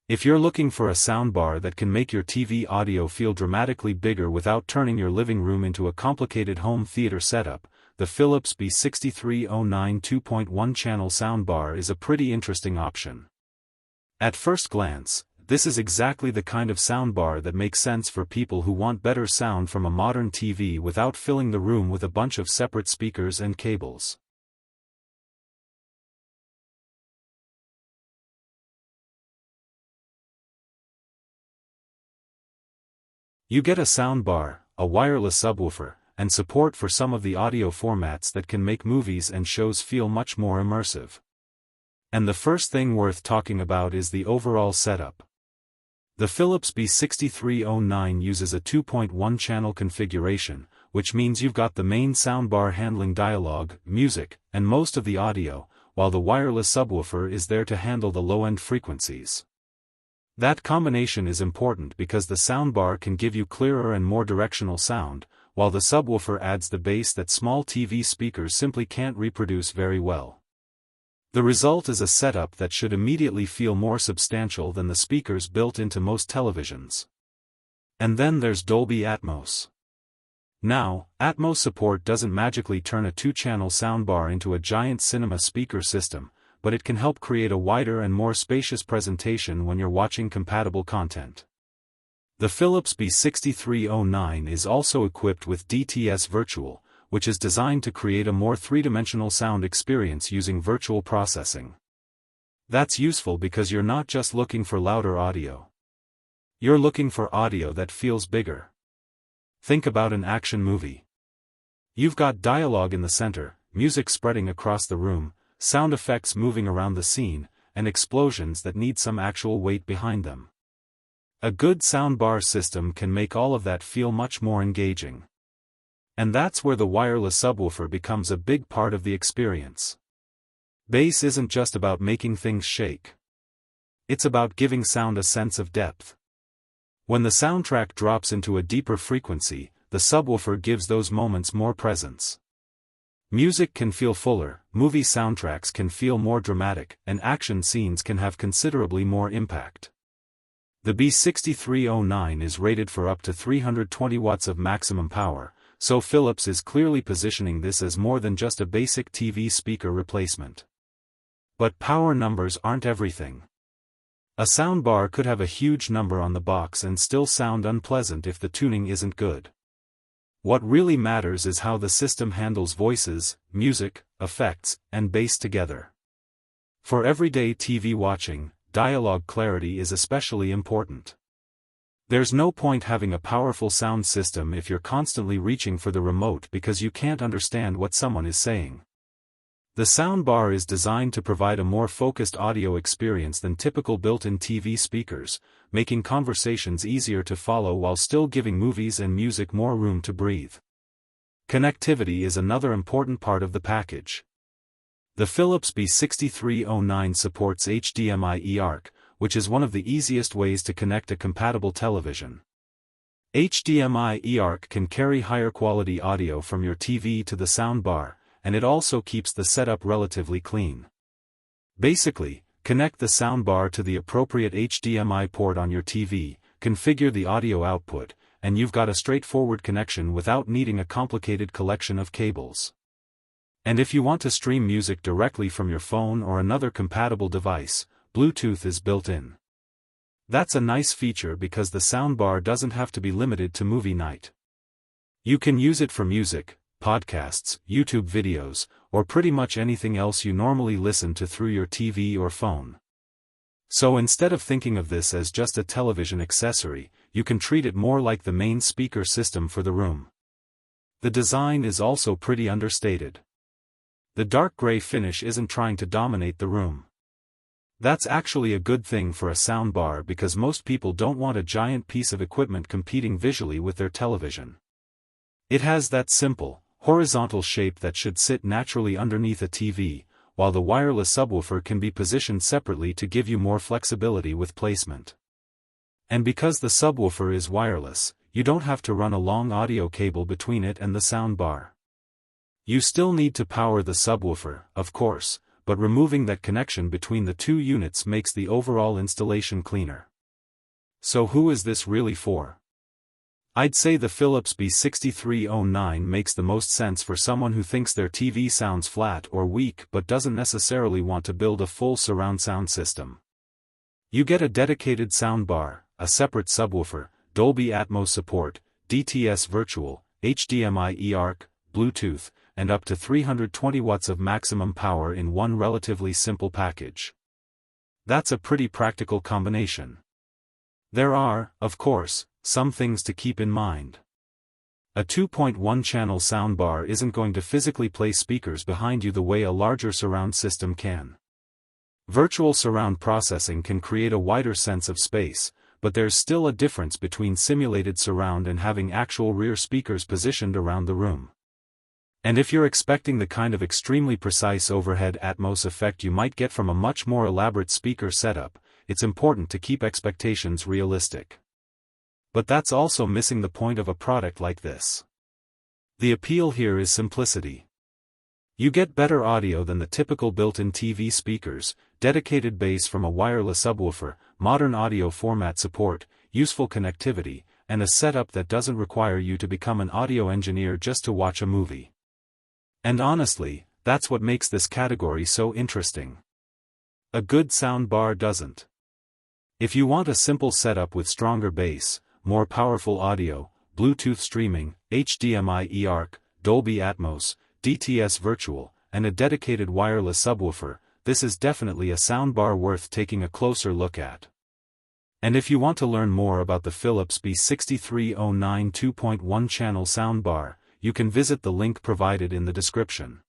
If you're looking for a soundbar that can make your TV audio feel dramatically bigger without turning your living room into a complicated home theater setup, the Philips B6309 2.1 channel soundbar is a pretty interesting option. At first glance, this is exactly the kind of soundbar that makes sense for people who want better sound from a modern TV without filling the room with a bunch of separate speakers and cables. You get a soundbar, a wireless subwoofer, and support for some of the audio formats that can make movies and shows feel much more immersive. And the first thing worth talking about is the overall setup. The Philips B6309 uses a 2.1 channel configuration, which means you've got the main soundbar handling dialogue, music, and most of the audio, while the wireless subwoofer is there to handle the low-end frequencies. That combination is important because the soundbar can give you clearer and more directional sound, while the subwoofer adds the bass that small TV speakers simply can't reproduce very well. The result is a setup that should immediately feel more substantial than the speakers built into most televisions. And then there's Dolby Atmos. Now, Atmos support doesn't magically turn a 2-channel soundbar into a giant cinema speaker system, but it can help create a wider and more spacious presentation when you're watching compatible content. The Philips B6309 is also equipped with DTS Virtual, which is designed to create a more three-dimensional sound experience using virtual processing. That's useful because you're not just looking for louder audio. You're looking for audio that feels bigger. Think about an action movie. You've got dialogue in the center, music spreading across the room, sound effects moving around the scene, and explosions that need some actual weight behind them. A good soundbar system can make all of that feel much more engaging. And that's where the wireless subwoofer becomes a big part of the experience. Bass isn't just about making things shake. It's about giving sound a sense of depth. When the soundtrack drops into a deeper frequency, the subwoofer gives those moments more presence. Music can feel fuller, movie soundtracks can feel more dramatic, and action scenes can have considerably more impact. The B6309 is rated for up to 320 watts of maximum power, so Philips is clearly positioning this as more than just a basic TV speaker replacement. But power numbers aren't everything. A soundbar could have a huge number on the box and still sound unpleasant if the tuning isn't good. What really matters is how the system handles voices, music, effects, and bass together. For everyday TV watching, dialogue clarity is especially important. There's no point having a powerful sound system if you're constantly reaching for the remote because you can't understand what someone is saying. The soundbar is designed to provide a more focused audio experience than typical built-in TV speakers, making conversations easier to follow while still giving movies and music more room to breathe. Connectivity is another important part of the package. The Philips B6309 supports HDMI eARC, which is one of the easiest ways to connect a compatible television. HDMI eARC can carry higher quality audio from your TV to the soundbar, and it also keeps the setup relatively clean. Basically, connect the soundbar to the appropriate HDMI port on your TV, configure the audio output, and you've got a straightforward connection without needing a complicated collection of cables. And if you want to stream music directly from your phone or another compatible device, Bluetooth is built in. That's a nice feature because the soundbar doesn't have to be limited to movie night. You can use it for music, podcasts, YouTube videos, or pretty much anything else you normally listen to through your TV or phone. So instead of thinking of this as just a television accessory, you can treat it more like the main speaker system for the room. The design is also pretty understated. The dark gray finish isn't trying to dominate the room. That's actually a good thing for a soundbar because most people don't want a giant piece of equipment competing visually with their television. It has that simple, horizontal shape that should sit naturally underneath a TV, while the wireless subwoofer can be positioned separately to give you more flexibility with placement. And because the subwoofer is wireless, you don't have to run a long audio cable between it and the soundbar. You still need to power the subwoofer, of course, but removing that connection between the two units makes the overall installation cleaner. So who is this really for? I'd say the Philips B6309 makes the most sense for someone who thinks their TV sounds flat or weak but doesn't necessarily want to build a full surround sound system. You get a dedicated soundbar, a separate subwoofer, Dolby Atmos support, DTS Virtual, HDMI eARC, Bluetooth, and up to 320 watts of maximum power in one relatively simple package. That's a pretty practical combination. There are, of course, some things to keep in mind. A 2.1 channel soundbar isn't going to physically place speakers behind you the way a larger surround system can. Virtual surround processing can create a wider sense of space, but there's still a difference between simulated surround and having actual rear speakers positioned around the room. And if you're expecting the kind of extremely precise overhead Atmos effect you might get from a much more elaborate speaker setup, it's important to keep expectations realistic. But that's also missing the point of a product like this. The appeal here is simplicity. You get better audio than the typical built-in TV speakers, dedicated bass from a wireless subwoofer, modern audio format support, useful connectivity, and a setup that doesn't require you to become an audio engineer just to watch a movie. And honestly, that's what makes this category so interesting. A good soundbar doesn't. If you want a simple setup with stronger bass, more powerful audio, Bluetooth streaming, HDMI eARC, Dolby Atmos, DTS Virtual, and a dedicated wireless subwoofer, this is definitely a soundbar worth taking a closer look at. And if you want to learn more about the Philips B6309 2.1 channel soundbar, you can visit the link provided in the description.